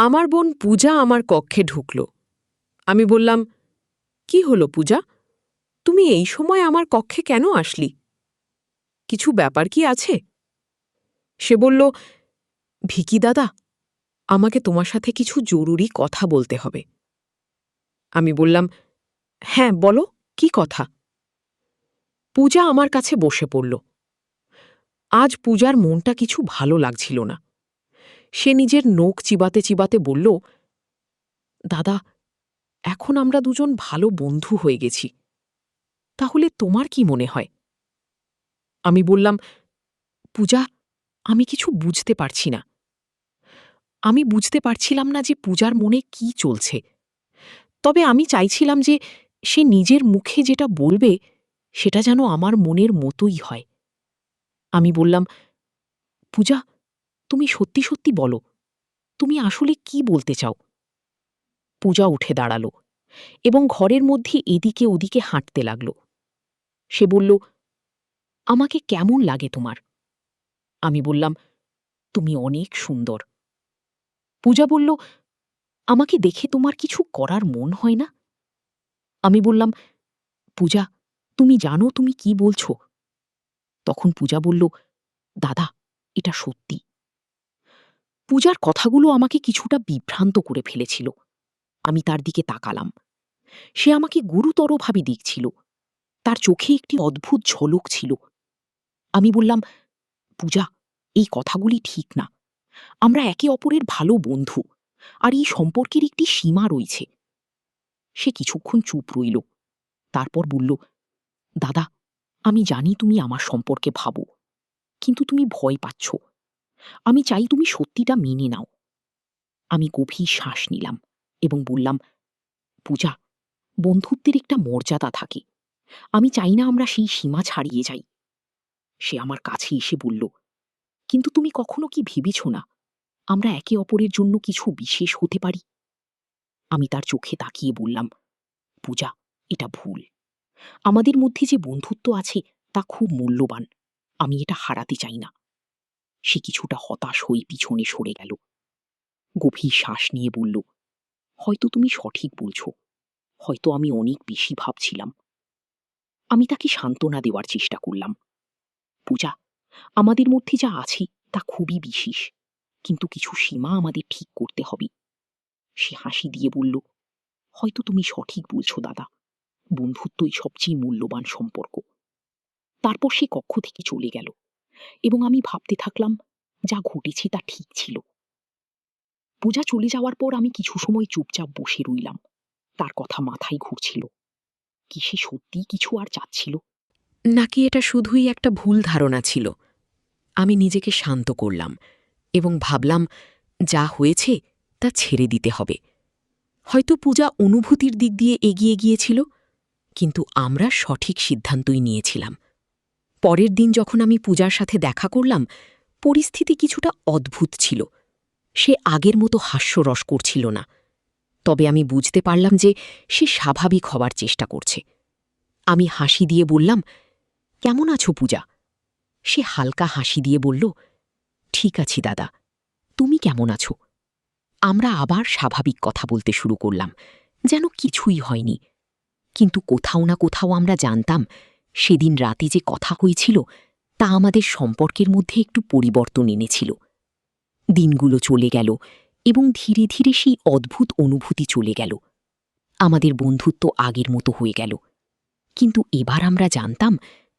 আমার বোন পূজা আমার কক্ষে ঢুকল। আমি বললাম, কি হলো পূজা, তুমি এই সময় আমার কক্ষে কেন আসলি? কিছু ব্যাপার কি আছে? সে বলল, ভিকি দাদা, আমাকে তোমার সাথে কিছু জরুরি কথা বলতে হবে। আমি বললাম, হ্যাঁ বলো, কি কথা? পূজা আমার কাছে বসে পড়ল। আজ পূজার মনটা কিছু ভালো লাগছিল না। সে নিজের নখ চিবাতে চিবাতে বলল, দাদা, এখন আমরা দুজন ভালো বন্ধু হয়ে গেছি। তাহলে তোমার কি মনে হয়? আমি বললাম, পূজা, আমি কিছু বুঝতে পারছি না। আমি বুঝতে পারছিলাম না যে পূজার মনে কি চলছে। তবে আমি চাইছিলাম যে সে নিজের মুখে যেটা বলবে সেটা যেন আমার মনের মতোই হয়। আমি বললাম, পূজা, তুমি সত্যি সত্যি বলো, তুমি আসলে কি বলতে চাও? পূজা উঠে দাঁড়াল এবং ঘরের মধ্যে এদিকে ওদিকে হাঁটতে লাগল। সে বলল, আমাকে কেমন লাগে তোমার? আমি বললাম, তুমি অনেক সুন্দর। পূজা বলল, আমাকে দেখে তোমার কিছু করার মন হয় না? আমি বললাম, পূজা, তুমি জানো তুমি কি বলছো? তখন পূজা বলল, দাদা, এটা সত্যি। পূজার কথাগুলো আমাকে কিছুটা বিভ্রান্ত করে ফেলেছিল। আমি তার দিকে তাকালাম। সে আমাকে গুরুতরভাবে দেখছিল। তার চোখে একটি অদ্ভুত ঝলক ছিল। আমি বললাম, পূজা, এই কথাগুলি ঠিক না। আমরা একে অপরের ভালো বন্ধু, আর এই সম্পর্কের একটি সীমা রয়েছে। সে কিছুক্ষণ চুপ রইল। তারপর বলল, দাদা, আমি জানি তুমি আমার সম্পর্কে ভাবো, কিন্তু তুমি ভয় পাচ্ছ। আমি চাই তুমি সত্যিটা মেনে নাও। আমি গভীর শ্বাস নিলাম এবং বললাম, পূজা, বন্ধুত্বের একটা মর্যাদা থাকে। আমি চাই না আমরা সেই সীমা ছাড়িয়ে যাই। সে আমার কাছে এসে বলল, কিন্তু তুমি কখনো কি ভেবেছ না আমরা একে অপরের জন্য কিছু বিশেষ হতে পারি? আমি তার চোখে তাকিয়ে বললাম, পূজা, এটা ভুল। আমাদের মধ্যে যে বন্ধুত্ব আছে তা খুব মূল্যবান। আমি এটা হারাতে চাই না। সে কিছুটা হতাশ হয়ে পিছনে সরে গেল। গভীর শ্বাস নিয়ে বলল, হয়তো তুমি সঠিক বলছ। হয়তো আমি অনেক বেশি ভাবছিলাম। আমি তাকে সান্ত্বনা দেওয়ার চেষ্টা করলাম। পূজা, আমাদের মধ্যে যা আছে তা খুবই বিশেষ, কিন্তু কিছু সীমা আমাদের ঠিক করতে হবে। সে হাসি দিয়ে বলল, হয়তো তুমি সঠিক বলছো দাদা। বন্ধুত্বই সবচেয়ে মূল্যবান সম্পর্ক। তারপর সে কক্ষ থেকে চলে গেল এবং আমি ভাবতে থাকলাম, যা ঘটেছে তা ঠিক ছিল। পূজা চলে যাওয়ার পর আমি কিছু সময় চুপচাপ বসে রইলাম। তার কথা মাথায় ঘুরছিল। কি সে সত্যিই কিছু আর চাচ্ছিল, নাকি এটা শুধুই একটা ভুল ধারণা ছিল? আমি নিজেকে শান্ত করলাম এবং ভাবলাম, যা হয়েছে তা ছেড়ে দিতে হবে। হয়তো পূজা অনুভূতির দিক দিয়ে এগিয়ে গিয়েছিল, কিন্তু আমরা সঠিক সিদ্ধান্তই নিয়েছিলাম। পরের দিন যখন আমি পূজার সাথে দেখা করলাম, পরিস্থিতি কিছুটা অদ্ভুত ছিল। সে আগের মতো হাস্যরস করছিল না। তবে আমি বুঝতে পারলাম যে সে স্বাভাবিক হবার চেষ্টা করছে। আমি হাসি দিয়ে বললাম, কেমন আছো পূজা? সে হালকা হাসি দিয়ে বলল, ঠিক আছি দাদা, তুমি কেমন আছো? আমরা আবার স্বাভাবিক কথা বলতে শুরু করলাম, যেন কিছুই হয়নি। কিন্তু কোথাও না কোথাও আমরা জানতাম, সেদিন রাতে যে কথা হয়েছিল তা আমাদের সম্পর্কের মধ্যে একটু পরিবর্তন এনেছিল। দিনগুলো চলে গেল এবং ধীরে ধীরে সেই অদ্ভুত অনুভূতি চলে গেল। আমাদের বন্ধুত্ব আগের মতো হয়ে গেল। কিন্তু এবার আমরা জানতাম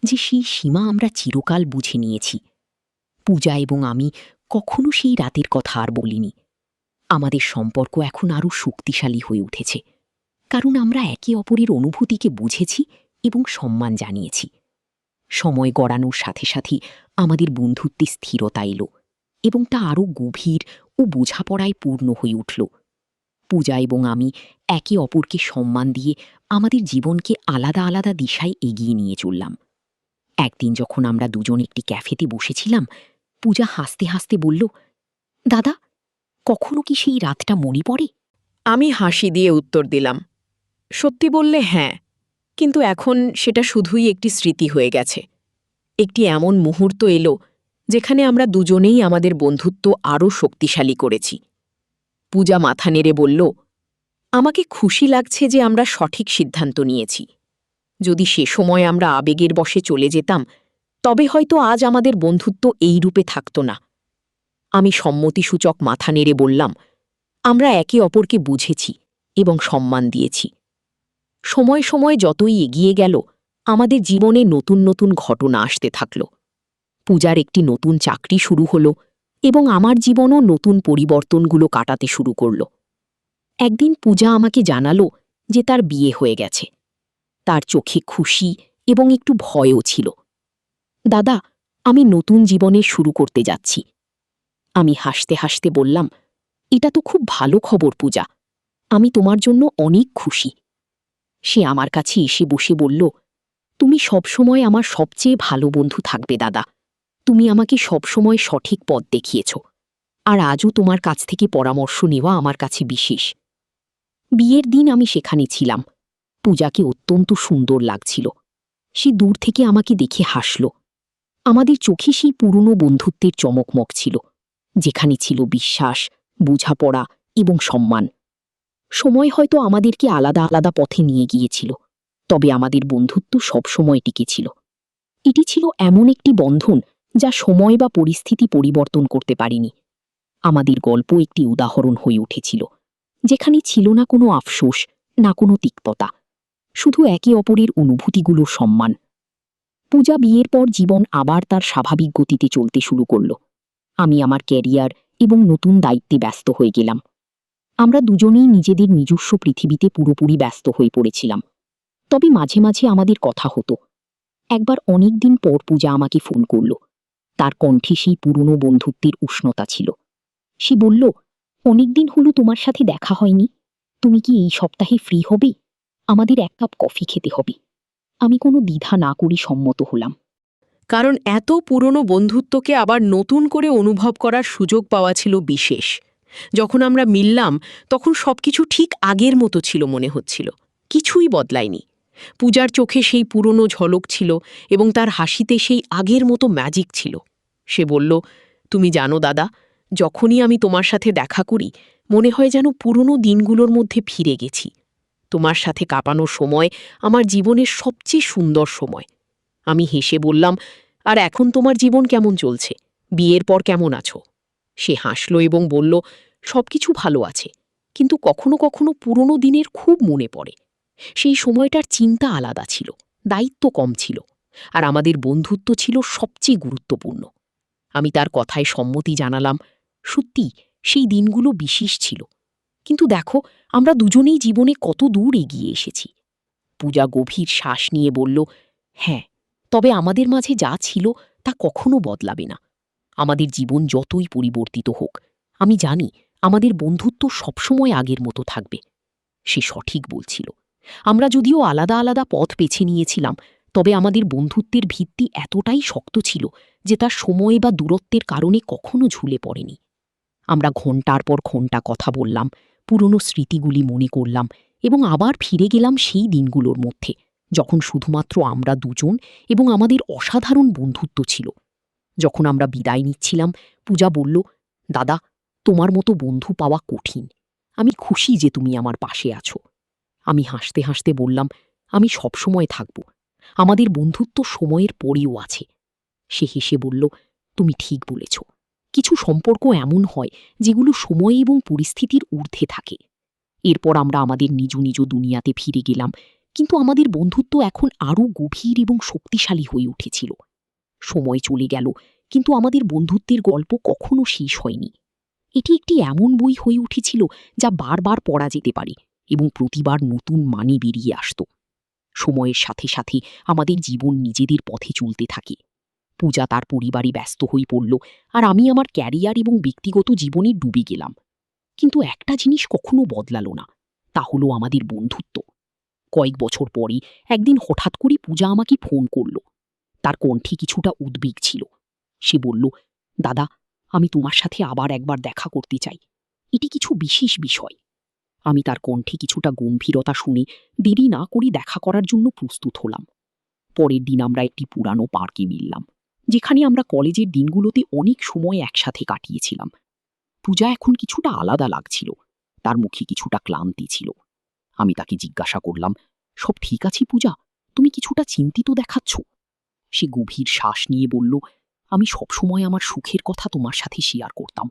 যে সেই সীমা আমরা চিরকাল বুঝে নিয়েছি। পূজা এবং আমি কখনো সেই রাতের কথা আর বলিনি। আমাদের সম্পর্ক এখন আরও শক্তিশালী হয়ে উঠেছে, কারণ আমরা একে অপরের অনুভূতিকে বুঝেছি এবং সম্মান জানিয়েছি। সময় গড়ানোর সাথে সাথে আমাদের বন্ধুত্বে স্থিরতা এলো এবং তা আরও গভীর ও বোঝাপড়ায় পূর্ণ হয়ে উঠল। পূজা এবং আমি একে অপরকে সম্মান দিয়ে আমাদের জীবনকে আলাদা আলাদা দিশায় এগিয়ে নিয়ে চললাম। একদিন যখন আমরা দুজন একটি ক্যাফেতে বসেছিলাম, পূজা হাসতে হাসতে বলল, দাদা, কখনো কি সেই রাতটা মনে পড়ে? আমি হাসি দিয়ে উত্তর দিলাম, সত্যি বললে হ্যাঁ, কিন্তু এখন সেটা শুধুই একটি স্মৃতি হয়ে গেছে। একটি এমন মুহূর্ত এলো যেখানে আমরা দুজনেই আমাদের বন্ধুত্ব আরও শক্তিশালী করেছি। পূজা মাথা নেড়ে বলল, আমাকে খুশি লাগছে যে আমরা সঠিক সিদ্ধান্ত নিয়েছি। যদি সে সময় আমরা আবেগের বশে চলে যেতাম, তবে হয়তো আজ আমাদের বন্ধুত্ব এই রূপে থাকত না। আমি সম্মতিসূচক মাথা নেড়ে বললাম, আমরা একে অপরকে বুঝেছি এবং সম্মান দিয়েছি। সময় সময় যতই এগিয়ে গেল, আমাদের জীবনে নতুন নতুন ঘটনা আসতে থাকল। পূজার একটি নতুন চাকরি শুরু হলো এবং আমার জীবনও নতুন পরিবর্তনগুলো কাটাতে শুরু করল। একদিন পূজা আমাকে জানালো যে তার বিয়ে হয়ে গেছে। তার চোখে খুশি এবং একটু ভয়ও ছিল। দাদা, আমি নতুন জীবনে শুরু করতে যাচ্ছি। আমি হাসতে হাসতে বললাম, এটা তো খুব ভালো খবর পূজা। আমি তোমার জন্য অনেক খুশি। সে আমার কাছে এসে বসে বলল, তুমি সবসময় আমার সবচেয়ে ভালো বন্ধু থাকবে দাদা। তুমি আমাকে সবসময় সঠিক পথ দেখিয়েছ, আর আজও তোমার কাছ থেকে পরামর্শ নেওয়া আমার কাছে বিশেষ। বিয়ের দিন আমি সেখানে ছিলাম। পূজাকে অত্যন্ত সুন্দর লাগছিল। সে দূর থেকে আমাকে দেখে হাসল। আমাদের চোখে সেই পুরনো বন্ধুত্বের চমকমক ছিল, যেখানে ছিল বিশ্বাস, বোঝাপড়া এবং সম্মান। সময় হয়তো আমাদেরকে আলাদা আলাদা পথে নিয়ে গিয়েছিল, তবে আমাদের বন্ধুত্ব সবসময় টিকেছিল। এটি ছিল এমন একটি বন্ধন যা সময় বা পরিস্থিতি পরিবর্তন করতে পারেনি। আমাদের গল্প একটি উদাহরণ হয়ে উঠেছিল, যেখানে ছিল না কোনো আফসোস, না কোনো তিক্ততা, শুধু একে অপরের অনুভূতিগুলোর সম্মান। পূজা বিয়ের পর জীবন আবার তার স্বাভাবিক গতিতে চলতে শুরু করল। আমি আমার ক্যারিয়ার এবং নতুন দায়িত্বে ব্যস্ত হয়ে গেলাম। আমরা দুজনেই নিজেদের নিজস্ব পৃথিবীতে পুরোপুরি ব্যস্ত হয়ে পড়েছিলাম। তবে মাঝে মাঝে আমাদের কথা হতো। একবার অনেক দিন পর পূজা আমাকে ফোন করল। তার কণ্ঠে সেই পুরনো বন্ধুত্বের উষ্ণতা ছিল। সে বলল, অনেকদিন হলো তোমার সাথে দেখা হয়নি। তুমি কি এই সপ্তাহে ফ্রি হবে? আমাদের এক কাপ কফি খেতে হবে। আমি কোনো দ্বিধা না করে সম্মত হলাম। কারণ এত পুরনো বন্ধুত্বকে আবার নতুন করে অনুভব করার সুযোগ পাওয়া ছিল বিশেষ। যখন আমরা মিললাম, তখন সবকিছু ঠিক আগের মতো ছিল মনে হচ্ছিল। কিছুই বদলায়নি। পূজার চোখে সেই পুরনো ঝলক ছিল এবং তার হাসিতে সেই আগের মতো ম্যাজিক ছিল। সে বলল, তুমি জানো দাদা, যখনই আমি তোমার সাথে দেখা করি, মনে হয় যেন পুরনো দিনগুলোর মধ্যে ফিরে গেছি। তোমার সাথে কাটানোর সময় আমার জীবনের সবচেয়ে সুন্দর সময়। আমি হেসে বললাম, আর এখন তোমার জীবন কেমন চলছে? বিয়ের পর কেমন আছো? সে হাসল এবং বলল, সবকিছু ভালো আছে, কিন্তু কখনো কখনো পুরনো দিনের খুব মনে পড়ে। সেই সময়টার চিন্তা আলাদা ছিল, দায়িত্ব কম ছিল, আর আমাদের বন্ধুত্ব ছিল সবচেয়ে গুরুত্বপূর্ণ। আমি তার কথায় সম্মতি জানালাম। সত্যি, সেই দিনগুলো বিশেষ ছিল। কিন্তু দেখো, আমরা দুজনেই জীবনে কত দূর এগিয়ে এসেছি। পূজা গভীর শ্বাস নিয়ে বলল, হ্যাঁ, তবে আমাদের মাঝে যা ছিল তা কখনো বদলাবে না। আমাদের জীবন যতই পরিবর্তিত হোক, আমি জানি আমাদের বন্ধুত্ব সবসময় আগের মতো থাকবে। সে সঠিক বলছিল। আমরা যদিও আলাদা আলাদা পথ বেছে নিয়েছিলাম, তবে আমাদের বন্ধুত্বের ভিত্তি এতটাই শক্ত ছিল যে তার সময় বা দূরত্বের কারণে কখনো ঝুলে পড়েনি। আমরা ঘণ্টার পর ঘণ্টা কথা বললাম, পুরনো স্মৃতিগুলি মনে করলাম এবং আবার ফিরে গেলাম সেই দিনগুলোর মধ্যে, যখন শুধুমাত্র আমরা দুজন এবং আমাদের অসাধারণ বন্ধুত্ব ছিল। যখন আমরা বিদায় নিচ্ছিলাম, পূজা বলল, দাদা, তোমার মতো বন্ধু পাওয়া কঠিন। আমি খুশি যে তুমি আমার পাশে আছো। আমি হাসতে হাসতে বললাম, আমি সবসময় থাকব। আমাদের বন্ধুত্ব সময়ের পরেও আছে। সে হেসে বলল, তুমি ঠিক বলেছ। কিছু সম্পর্ক এমন হয় যেগুলো সময় এবং পরিস্থিতির ঊর্ধ্বে থাকে। এরপর আমরা আমাদের নিজ নিজ দুনিয়াতে ফিরে গেলাম, কিন্তু আমাদের বন্ধুত্ব এখন আরও গভীর এবং শক্তিশালী হয়ে উঠেছিল। সময় চলে গেল, কিন্তু আমাদের বন্ধুত্বের গল্প কখনো শেষ হয়নি। এটি একটি এমন বই হয়ে উঠেছিল যা বারবার পড়া যেতে পারে এবং প্রতিবার নতুন মানে বেরিয়ে আসত। সময়ের সাথে সাথে আমাদের জীবন নিজেদের পথে চলতে থাকে। পূজা তার পরিবারে ব্যস্ত হয়ে পড়ল, আর আমি আমার ক্যারিয়ার এবং ব্যক্তিগত জীবনে ডুবে গেলাম। কিন্তু একটা জিনিস কখনো বদলালো না, তা হলো আমাদের বন্ধুত্ব। কয়েক বছর পরে একদিন হঠাৎ করে পূজা আমাকে ফোন করল। তার কণ্ঠে কিছুটা উদ্বেগ ছিল। সে বলল, দাদা, আমি তোমার সাথে আবার একবার দেখা করতে চাই। এটি কিছু বিশেষ বিষয়। আমি তার কণ্ঠে কিছুটা গম্ভীরতা শুনে দেরি না করে দেখা করার জন্য প্রস্তুত হলাম। পরের দিন আমরা একটি পুরানো পার্কে মিললাম, যেখানে আমরা কলেজের দিনগুলোতে অনেক সময় একসাথে কাটিয়েছিলাম। পূজা এখন কিছুটা আলাদা লাগছিল, তার মুখে কিছুটা ক্লান্তি ছিল। আমি তাকে জিজ্ঞাসা করলাম, সব ঠিক আছে পূজা? তুমি কিছুটা চিন্তিত দেখাচ্ছ। সে গভীর শ্বাস নিয়ে বলল, আমি সবসময় আমার সুখের কথা তোমার সাথে শেয়ার করতাম,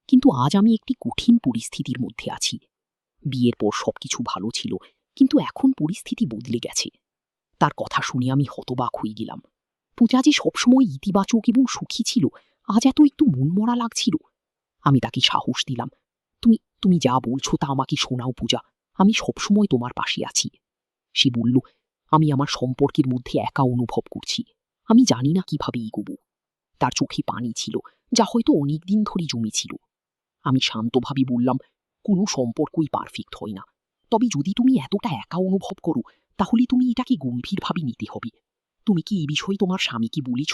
কিন্তু আজ আমি একটি কঠিন পরিস্থিতির মধ্যে আছি। বিয়ের পর সবকিছু ভালো ছিল, কিন্তু এখন পরিস্থিতি বদলে গেছে। তার কথা শুনে আমি হতবাক হয়ে গেলাম। পূজা যে সবসময় ইতিবাচক এবং সুখী ছিল, আজ এত একটু মনমরা লাগছিল। আমি তাকে সাহস দিলাম, তুমি তুমি যা বলছো তা আমাকে শোনাও পূজা, আমি সবসময় তোমার পাশে আছি। সে বলল, আমি আমার সম্পর্কের মধ্যে একা অনুভব করছি, আমি জানি না কিভাবে এগোবো। তার চোখে পানি ছিল, যা হয়তো অনেকদিন ধরে জমেছিল। আমি শান্তভাবে বললাম, কোনো সম্পর্কই পারফেক্ট হয় না, তবে যদি তুমি এতটা একা অনুভব করো, তাহলে তুমি এটাকে গম্ভীরভাবে নিতে হবে। তুমি কি এই বিষয়ে তোমার স্বামীকে বলেছ?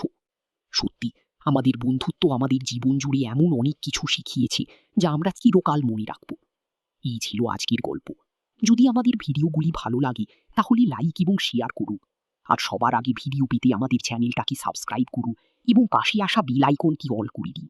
সত্যি, আমাদের বন্ধুত্ব আমাদের জীবন জুড়ে এমন অনেক কিছু শিখিয়েছে যা আমরা চিরকাল মনে রাখব। এই ছিল আজকের গল্প। যদি আমাদের ভিডিওগুলি ভালো লাগে তাহলে লাইক এবং শেয়ার করুন। আর সবার আগে ভিডিও পেতে আমাদের চ্যানেলটাকে সাবস্ক্রাইব করুন এবং পাশে আসা বেল আইকনটি অল করে দিন।